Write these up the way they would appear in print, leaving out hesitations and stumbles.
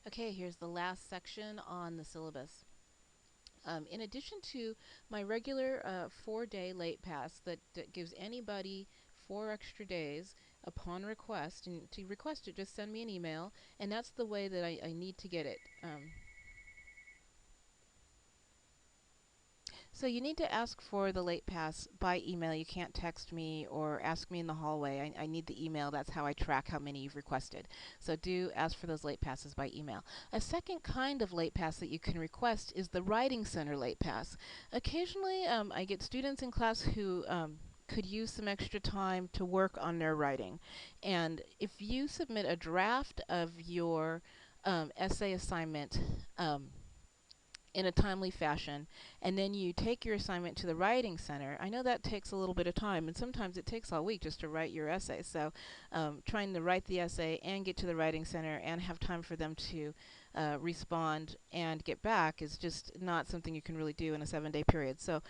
Okay, here's the last section on the syllabus. In addition to my regular 4-day late pass that gives anybody 4 extra days upon request, and to request it, just send me an email, and that's the way that I need to get it. So you need to ask for the late pass by email. You can't text me or ask me in the hallway. I need the email. That's how I track how many you've requested. So do ask for those late passes by email. A second kind of late pass that you can request is the Writing Center late pass. Occasionally, I get students in class who could use some extra time to work on their writing. And if you submit a draft of your essay assignment, in a timely fashion, and then you take your assignment to the writing center. I know that takes a little bit of time, and sometimes it takes all week just to write your essay. So trying to write the essay and get to the writing center and have time for them to respond and get back is just not something you can really do in a 7-day period. So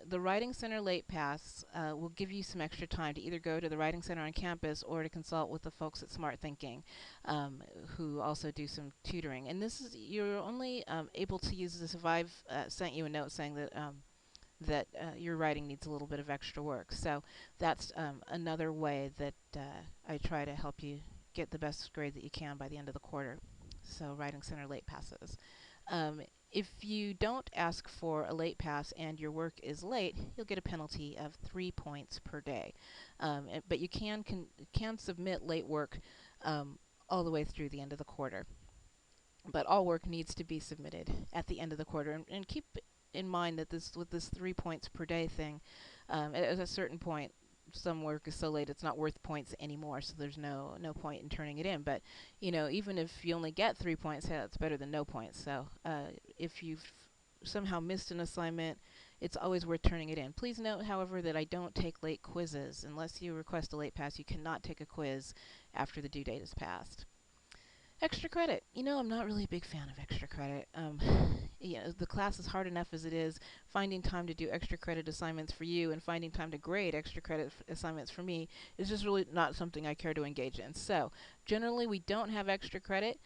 the Writing Center Late Pass will give you some extra time to either go to the Writing Center on campus or to consult with the folks at Smart Thinking, who also do some tutoring. And this is, you're only able to use this if I've sent you a note saying that your writing needs a little bit of extra work. So that's another way that I try to help you get the best grade that you can by the end of the quarter. So Writing Center late passes. If you don't ask for a late pass and your work is late, you'll get a penalty of 3 points per day. But you can submit late work all the way through the end of the quarter. But all work needs to be submitted at the end of the quarter. And keep in mind that with this 3 points per day thing, at a certain point, some work is so late it's not worth points anymore, so there's no point in turning it in. But even if you only get 3 points, yeah, that's better than no points. So if you've somehow missed an assignment, it's always worth turning it in. Please note, however, that I don't take late quizzes. Unless you request a late pass, you cannot take a quiz after the due date is passed. Extra credit. I'm not really a big fan of extra credit. The class is hard enough as it is. Finding time to do extra credit assignments for you and finding time to grade extra credit assignments for me is just really not something I care to engage in. So generally, we don't have extra credit,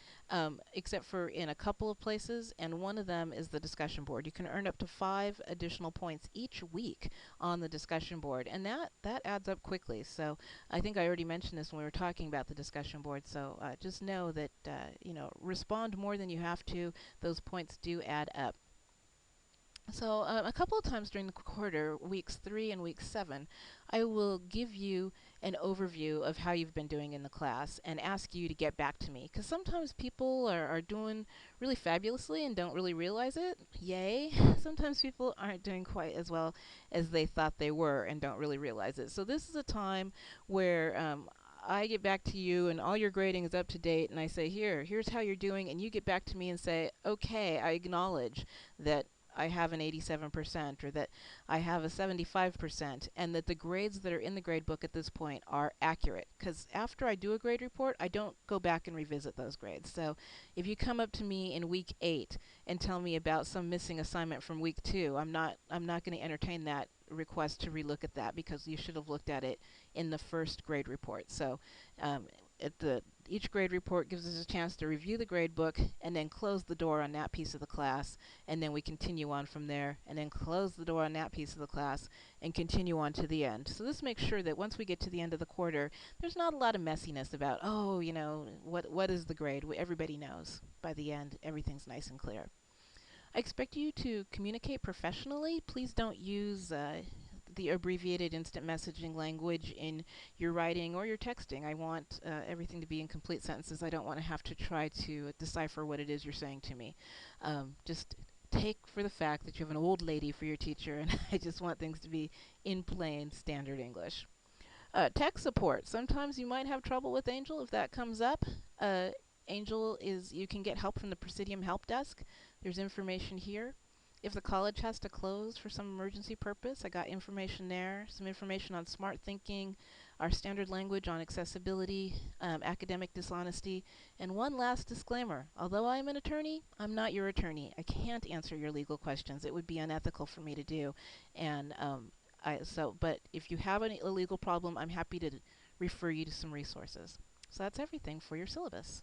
except for in a couple of places, and one of them is the discussion board. You can earn up to 5 additional points each week on the discussion board, and that adds up quickly. So I think I already mentioned this when we were talking about the discussion board. So just know that respond more than you have to. Those points do add up. So a couple of times during the quarter, weeks 3 and week 7, I will give you an overview of how you've been doing in the class and ask you to get back to me. Because sometimes people are doing really fabulously and don't really realize it. Yay. Sometimes people aren't doing quite as well as they thought they were and don't really realize it. So this is a time where I get back to you and all your grading is up to date, and I say, here's how you're doing, and you get back to me and say, okay, I acknowledge that I have an 87% or that I have a 75%, and that the grades that are in the grade book at this point are accurate. Because after I do a grade report, I don't go back and revisit those grades. So if you come up to me in week 8 and tell me about some missing assignment from week 2, I'm not going to entertain that request to relook at that, because you should have looked at it in the first grade report. So each grade report gives us a chance to review the grade book and then close the door on that piece of the class, and then we continue on from there, and then close the door on that piece of the class and continue on to the end. So this makes sure that once we get to the end of the quarter, there's not a lot of messiness about, what is the grade? Everybody knows by the end everything's nice and clear. I expect you to communicate professionally. Please don't use the abbreviated instant messaging language in your writing or your texting. I want everything to be in complete sentences. I don't want to have to try to decipher what it is you're saying to me. Just take for the fact that you have an old lady for your teacher, and I just want things to be in plain standard English. Tech support. Sometimes you might have trouble with Angel if that comes up. Angel is, you can get help from the Presidium Help Desk. There's information here. If the college has to close for some emergency purpose, I got information there. Some information on smart thinking, our standard language on accessibility, academic dishonesty, and one last disclaimer. Although I'm an attorney, I'm not your attorney. I can't answer your legal questions. It would be unethical for me to do. And but if you have a legal problem, I'm happy to refer you to some resources. So that's everything for your syllabus.